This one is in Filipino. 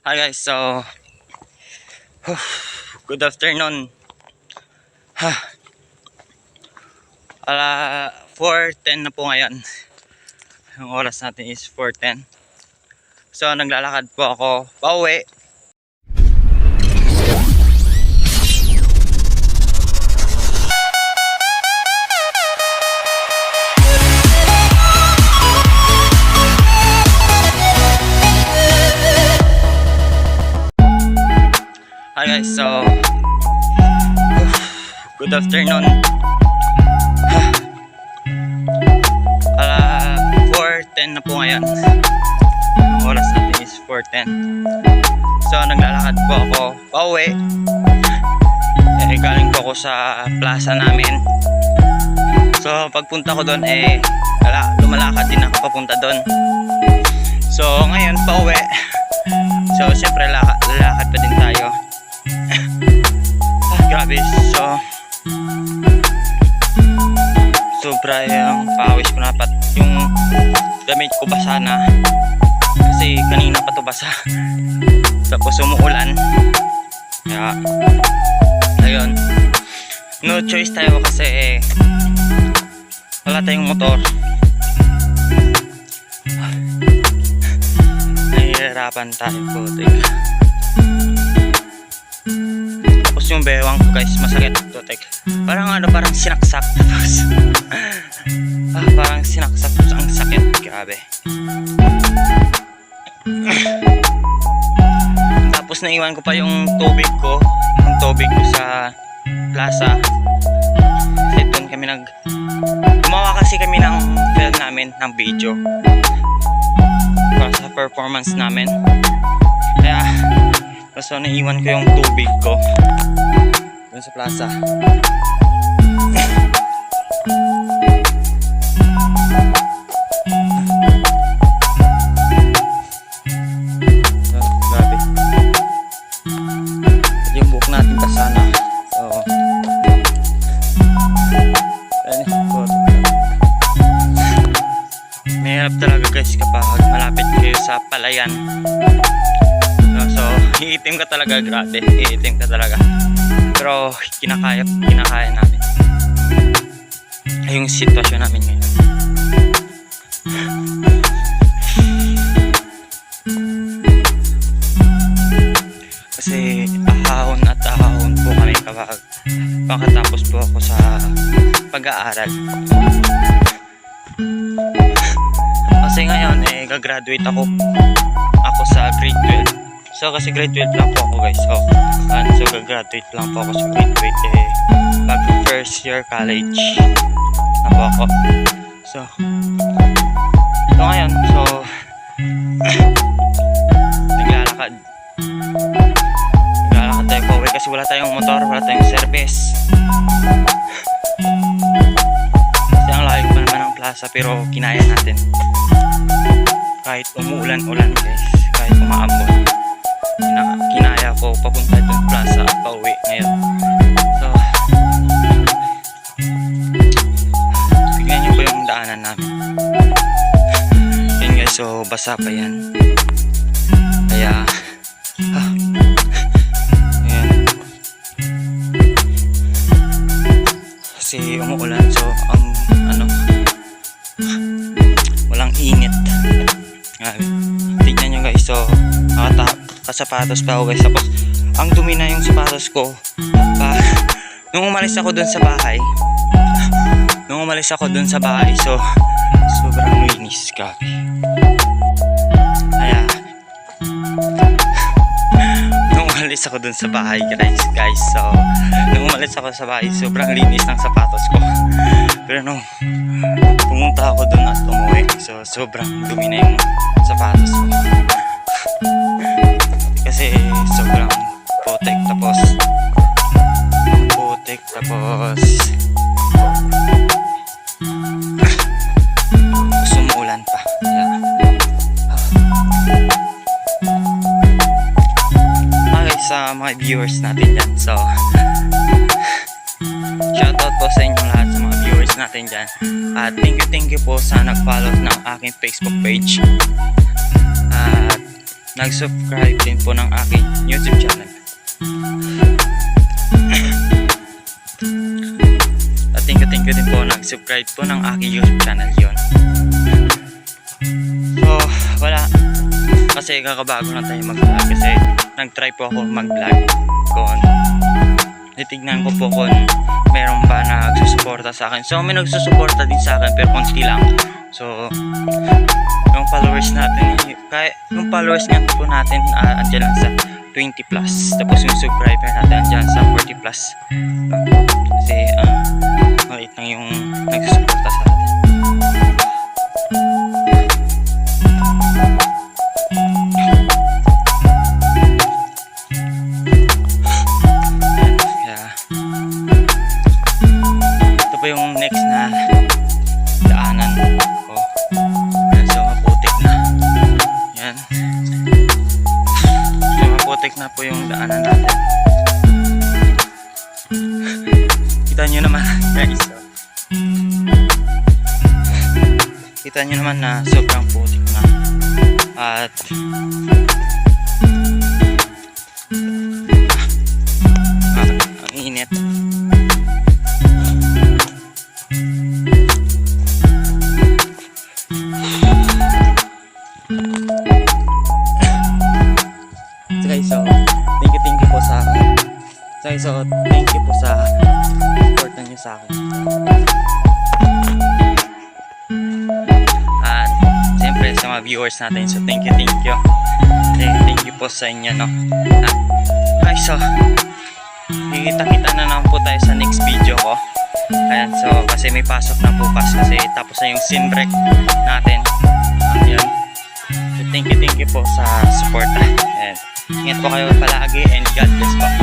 Hi guys, so good afternoon. 4:10 na po ngayon. Ang oras natin is 4:10. So naglalakad po ako pauwi. Hi guys, so good afternoon. 4:10 na po ngayon. Ang oras natin is 4:10. So naglalakad po ako pauwi. Galing po ako sa plaza namin. So pagpunta ko doon lumalakad din ako papunta doon. So ngayon pauwi. So siyempre lalakad pa din tayo. Grabe, so sobra yung pawis ko na, yung damit ko basa na kasi kanina pa to basa, tapos umuulan, kaya ayun, no choice tayo kasi wala tayong motor. Nahihirapan tayo po. Yung bewang ko guys, masakit to, parang parang sinaksak. Tapos parang sinaksak, ang sakit, grabe. Tapos naiwan ko pa yung tubig ko sa plaza, kasi doon kami gumawa kasi kami ng film namin, ng video para sa performance namin, kaya so naiwan ko yung tubig ko doon sa plaza. Grabe. Yung buhok natin basa na. So mahirap talaga guys kapag malapit kayo sa palayan. So iitim ka talaga, grabe, iitim ka talaga. Pero kinakaya namin yung sitwasyon namin ngayon. Kasi ahon po kami kapag pagkatapos po ako sa pag-aaral. Kasi ngayon gagraduate ako sa grade 12. So kasi grade 12 lang po ako guys. So gagraduate lang po ako sa grade 12. Mag first year college na po ako. So ngayon, naglalakad tayo po kasi wala tayong motor, wala tayong service. Kasi ang layo pa naman ng plaza, pero kinaya natin. Kahit umuulan-ulan guys, kahit umaambon, kinaya ko papunta itong plaza at pauwi ngayon. So tignan nyo po yung daanan namin. Yan guys, so basa pa yan, kaya ayan, kasi umuulan, so walang init. Tignan nyo guys, so nakasapatos pa ako guys, tapos ang dumi na yung sapatos ko. Nung umalis ako dun sa bahay, so sobrang linis, grabe. Kaya nung umalis ako dun sa bahay guys, so nung umalis ako sa bahay, sobrang linis ng sapatos ko. Pero nung pumunta ako dun at umuwi, so sobrang dumi na yung sapatos ko. Kasi sobrang putik, tapos umuulan pa. Okay, sa mga viewers natin dyan, so shoutout po sa inyong lahat, sa mga viewers natin dyan. At thank you po sa nag-follow ng aking Facebook page. At nag-subscribe din po ng aking YouTube channel. At thank you din po nag-subscribe po ng aking YouTube channel yon. So, wala. Kasi kakabago lang tayo mag-vlog kasi nag-try po ako mag-vlog kung titignan ko po kung meron ba nagsusuporta sa akin. So, may nagsusuporta din sa akin pero konti lang. So, yung followers natin, kaya yung followers nga po natin andyan lang sa 20 plus. Tapos yung subscriber natin andyan sa 40 plus. Kasi maliit lang yung nagsusuporta sa atin. Ito po yung next na daanan ko. So maputik na. Yan. So maputik na po yung daanan natin. Kita nyo naman guys. Kita nyo naman na sobrang putik na. At ang init. So, thank you po sa support niyo sa akin. At siyempre sa mga viewers natin, so thank you. Thank you po sa inyo, no. Okay, so kita na naman po tayo sa next video ko. Ayan, so kasi may pasok na bukas kasi tapos na yung sim break natin. Ayan. So thank you po sa support. And ingat po kayo palagi and God bless po.